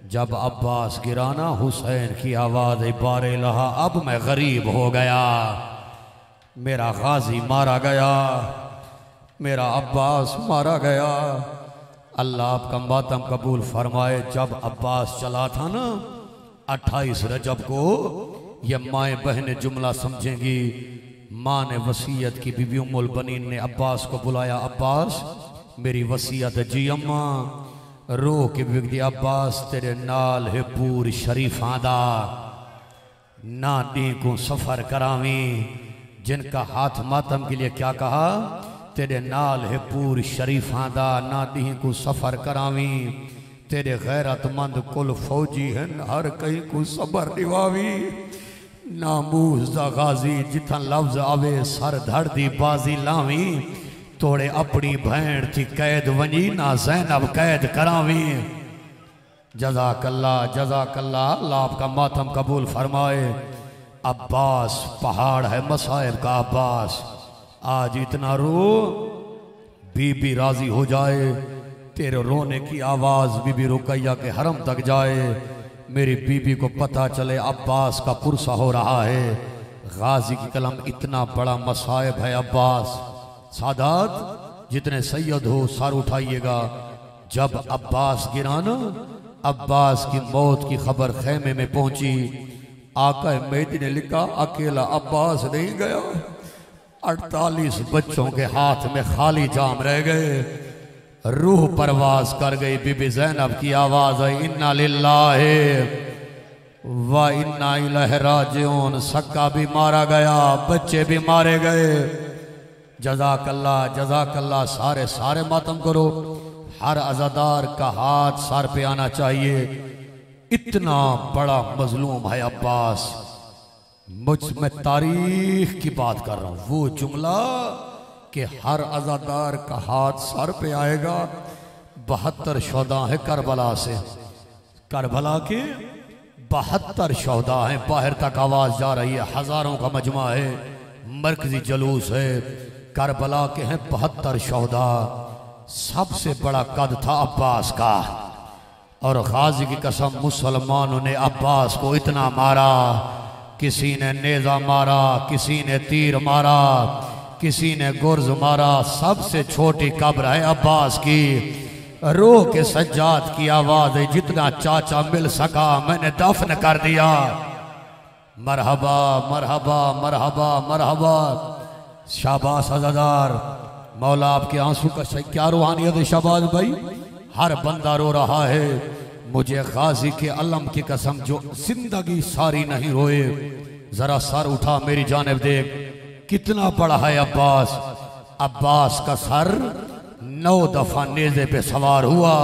जब अब्बास गिराना हुसैन की आवाज़ बारे लहा, अब मैं गरीब हो गया, मेरा गाजी मारा गया, मेरा अब्बास मारा गया। अल्लाह आपका मातम कबूल फरमाए। जब अब्बास चला था ना 28 रजब को, ये माएँ बहनें जुमला समझेंगी। माँ ने वसीयत की, बीबी उम्मुल बनीन ने अब्बास को बुलाया, अब्बास मेरी वसीयत जी अम्मा। रो के बिगड़ी, अब्बास तेरे नाल है पूर शरीफां दा, ना दी को सफर करावी। जिनका हाथ मातम के लिए क्या कहा, तेरे नाल है पूर शरीफां दा, ना दी को सफर करावी। तेरे गैरतमंद कुल फौजी हैं, हर कहीं को सबर निभावी। नामूस दा गाजी जिथा लफ्ज आवे, सर धड़ दी बाजी लावी। तोड़े अपनी भैन थी कैद वनी, ना ज़ैनब कैद करावी। जज़ाकल्ला जज़ाकल्ला, अल्लाह आपका मातम कबूल फरमाए। अब्बास पहाड़ है मसाइब का अब्बास, आज इतना रो बीबी राजी हो जाए। तेरे रोने की आवाज़ बीबी रुकैया के हरम तक जाए। मेरी बीबी को पता चले अब्बास का पुरसा हो रहा है। गाजी की कलम इतना बड़ा मसाइब है अब्बास। सादात जितने सैयद हो सर उठाइएगा। जब अब्बास गिरा ना, अब्बास की मौत की खबर खैमे में पहुंची। आका मेहदी ने लिखा, अकेला अब्बास नहीं गया, 48 बच्चों के हाथ में खाली जाम रह गए। रूह परवाज कर गई। बीबी ज़ैनब की आवाज़ है, इन्ना लिल्लाहि व इन्ना इलैहि राजिऊन। सक्का भी मारा गया, बच्चे भी मारे गए। जज़ाकल्ला जज़ाकल्ला। सारे सारे मातम करो। हर अज़ादार का हाथ सर पे आना चाहिए। इतना बड़ा मजलूम है अब्बास। मैं तारीख की बात कर रहा हूँ। वो जुमला कि हर अज़ादार का हाथ सर पे आएगा। 72 शोदा है करबला से, करबला के 72 शोदा हैं। बाहर तक आवाज़ जा रही है, हज़ारों का मजमा है, मरकजी जलूस है। करबला के हैं 72 शोदा। सबसे बड़ा कद था अब्बास का। और गाजी की कसम, मुसलमानों ने अब्बास को इतना मारा। किसी ने नेजा मारा, किसी ने तीर मारा, किसी ने गुर्ज मारा। सबसे छोटी कब्र है अब्बास की। रो के सज्जाद की आवाज है, जितना चाचा मिल सका मैंने दफन कर दिया। मरहबा मरहबा मरहबा मरहबा। शाबाश अज़ादार, मौला आपके आंसू का क्या रूहानियत है शाबाश भाई। हर बंदा रो रहा है। मुझे गाजी के अलम की कसम, जो जिंदगी सारी नहीं रोए, जरा सर उठा मेरी जानिब देख, कितना बड़ा है अब्बास। अब्बास का सर 9 दफा नेज़े पे सवार हुआ,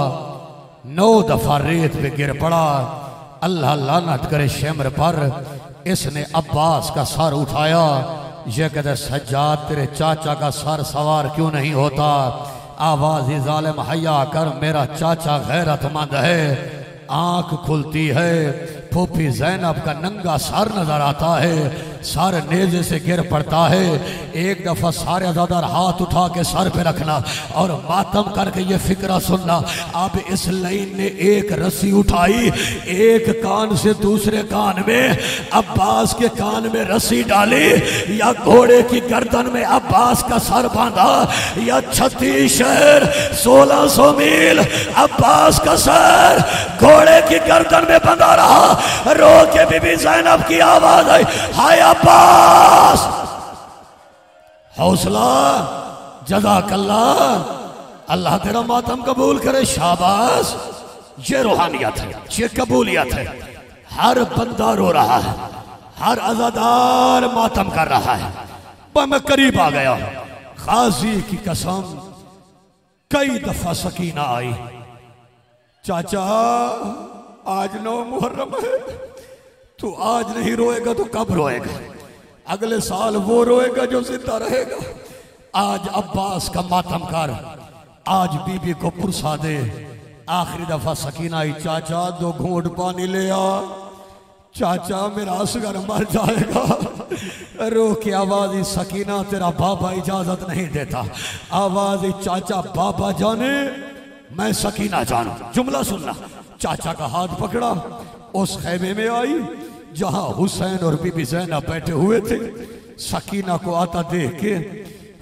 9 दफा रेत पे गिर पड़ा। अल्लाह लानत करे शेमर पर, इसने अब्बास का सर उठाया। ये कहते सज्जाद तेरे चाचा का सर सवार क्यों नहीं होता। आवाज ही जालिम हया कर, मेरा चाचा गैरतमंद है। आंख खुलती है, फूफी ज़ैनब का नंगा सर नजर आता है। सर नेज़े से गिर पड़ता है। एक दफा सारे अज़ादार हाथ उठा के सर पे रखना और मातम करके ये फिक्रा सुनना। अब इस लाइन ने एक रस्सी उठाई, एक कान से दूसरे कान में अब्बास के कान में रस्सी डाली, या घोड़े की गर्दन में अब्बास का सर बांधा, या 36 शहर 1600 मील अब्बास का सर घोड़े की गर्दन में बंधा रहा। रो के बीबी ज़ैनब की आवाज आई, हाय अब्बास। हौसला, जज़ाकल्ला, अल्लाह तेरा मातम कबूल करे। शाबाश, ये रूहानियत है, ये कबूलियत है। हर बंदा रो रहा है, हर अज़ादार मातम कर रहा है। मैं करीब आ गया। गाजी की कसम, कई दफा सकीना आई, चाचा आज 9 मुहर्रम है, तू आज नहीं रोएगा तो कब रोएगा। अगले साल वो रोएगा जो जिंदा रहेगा। आज अब्बास का मातम कर, आज बीबी को पुरसा दे। आखिरी दफा सकीना आई, चाचा 2 घूंट पानी ले आ, चाचा मेरा असगर मर जाएगा। रो की आवाज ही, सकीना तेरा बाबा इजाजत नहीं देता। आवाज ही, चाचा बाबा जाने मैं सकीना जानू। जुमला सुनना। चाचा का हाथ पकड़ा, उस खैमे में आई जहां हुसैन और बीबी ज़ैनब बैठे हुए थे। सकीना को आता देख के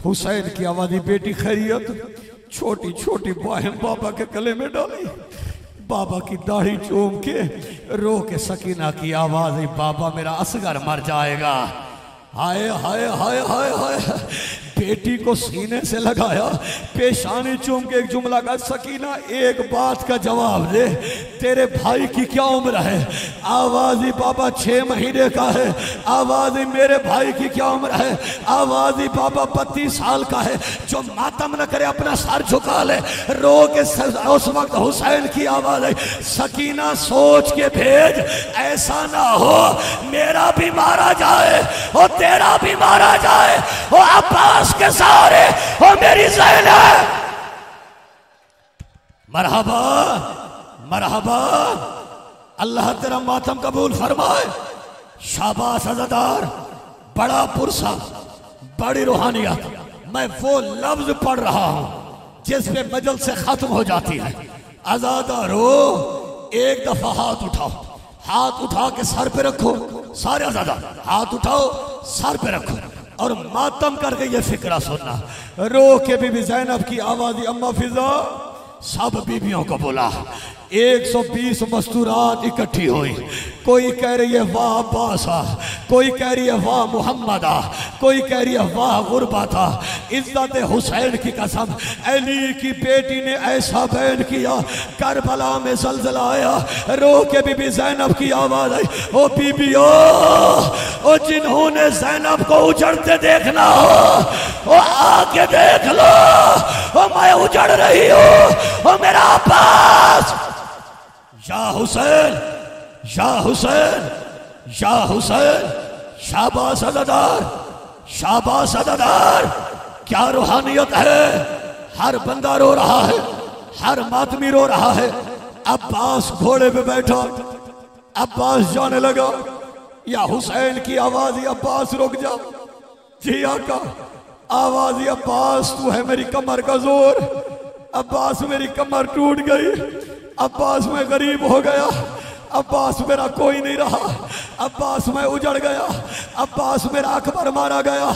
हुसैन की आवाज, बेटी खैरियत। छोटी छोटी बाहें बाबा के गले में डाली, बाबा की दाढ़ी चूम के रो के सकीना की आवाज है, बाबा मेरा असगर मर जाएगा। हाय हाय हाय हाय हाय, बेटी को सीने से लगाया, पेशानी चूम के एक जुमला का, सकीना एक बात का जवाब दे, तेरे भाई की क्या उम्र है? आवाज़ी, बाबा 6 महीने का है। आवाज़ी, मेरे भाई की क्या उम्र है? आवाज़ी, बाबा 32 साल का है। जो मातम न करे अपना सर झुका ले, रो के। उस वक्त हुसैन की आवाज़ है, सकीना सोच के भेज, ऐसा ना हो मेरा भी मारा जाए और तेरा भी मारा जाए, और अब्बास के सहारे और मेरी ज़ैनब। मरहबा मरहबा, अल्लाह तेरा मातम कबूल फरमाए। शाबाश अज़ादार, बड़ा पुरसा, बड़ी रूहानियत। मैं वो लफ्ज पढ़ रहा हूं जिस पे मजल से खत्म हो जाती है। अज़ादारो, एक दफा हाथ उठाओ, हाथ उठा के सर पे रखो। सारे अज़ादार हाथ उठाओ, सर पे रखो और मातम करके ये फिक्रा सुनना। रो के बीबी ज़ैनब की आवाज़, अम्मा फिजा। सब बीबियों को बोला, 120 मस्तूरात इकट्ठी हुई। कोई कह रही है वाह अब्बासा, कोई कह रही है वाह मुहम्मदा, कोई कह रही है वाह गुरबता। इज्जत हुसैन की कसम, अली की बेटी ने ऐसा बैन किया, करबला में ज़लज़ला आया। रो के बीबी ज़ैनब की आवाज़ आई, ओ बीबियो, ओ जिन्होंने ज़ैनब को उजड़ते देखना हो, ओ आके देख लो, ओ मैं उजड़ रही हूँ, ओ मेरा अब्बास। या हुसैन, या हुसैन, या हुसैन। शाबाश अज़ादार, शाबाश अज़ादार। क्या रूहानियत है। हर बंदा रो रहा है, हर मातमी रो रहा है। अब्बास घोड़े पे बैठा, अब्बास जाने लगा। या हुसैन की आवाज, अब्बास रुक जा। जी आका। आवाज, अब्बास तू है मेरी कमर का जोर। अब्बास मेरी कमर टूट गई, अब्बास मैं गरीब हो गया, अब्बास मेरा कोई नहीं रहा, अब्बास मैं उजड़ गया, अब्बास मेरा अकबर मारा गया,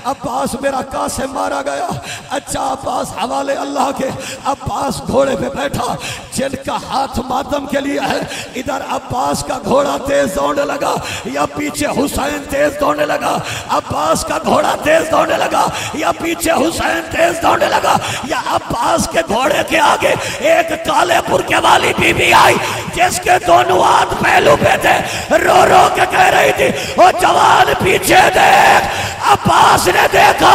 अब्बास मेरा कासिम मारा गया। अच्छा अब्बास हवाले अल्लाह के। अब्बास घोड़े पे बैठा, जिनका हाथ मातम के लिए है। इधर अब्बास का घोड़ा तेज दौड़ने लगा, या पीछे हुसैन तेज दौड़ने लगा। अब्बास का घोड़ा तेज दौड़ने लगा, या पीछे हुसैन तेज दौड़ने लगा। या अब्बास के घोड़े के आगे एक काले बुर्के वाली बीबी आई, जिसके दोनों हाथ पहलू पे थे। रो रो के कह रही थी, ओ जवान पीछे देख। अब्बास ने देखा,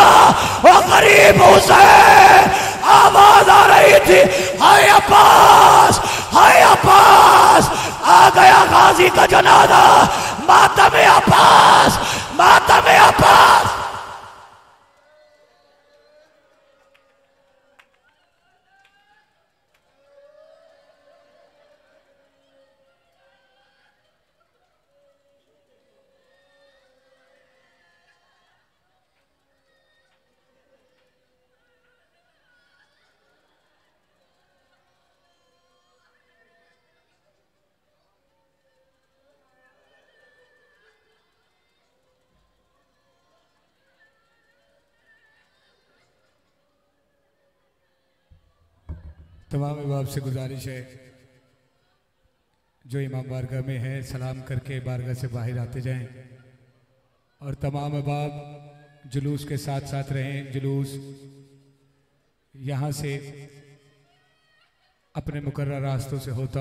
ओ गरीब हुसैन। आवाज आ रही थी, हाय अब्बास, हाय अब्बास। आ गया गाजी का जनाजा, मातम अब्बास, मातम अब्बास। तमाम अहबाब से गुजारिश है, जो इमाम बारगाह में है सलाम करके बारगाह से बाहर आते जाएं, और तमाम अहबाब जुलूस के साथ साथ रहें। जुलूस यहाँ से अपने मुकर्रर रास्तों से होता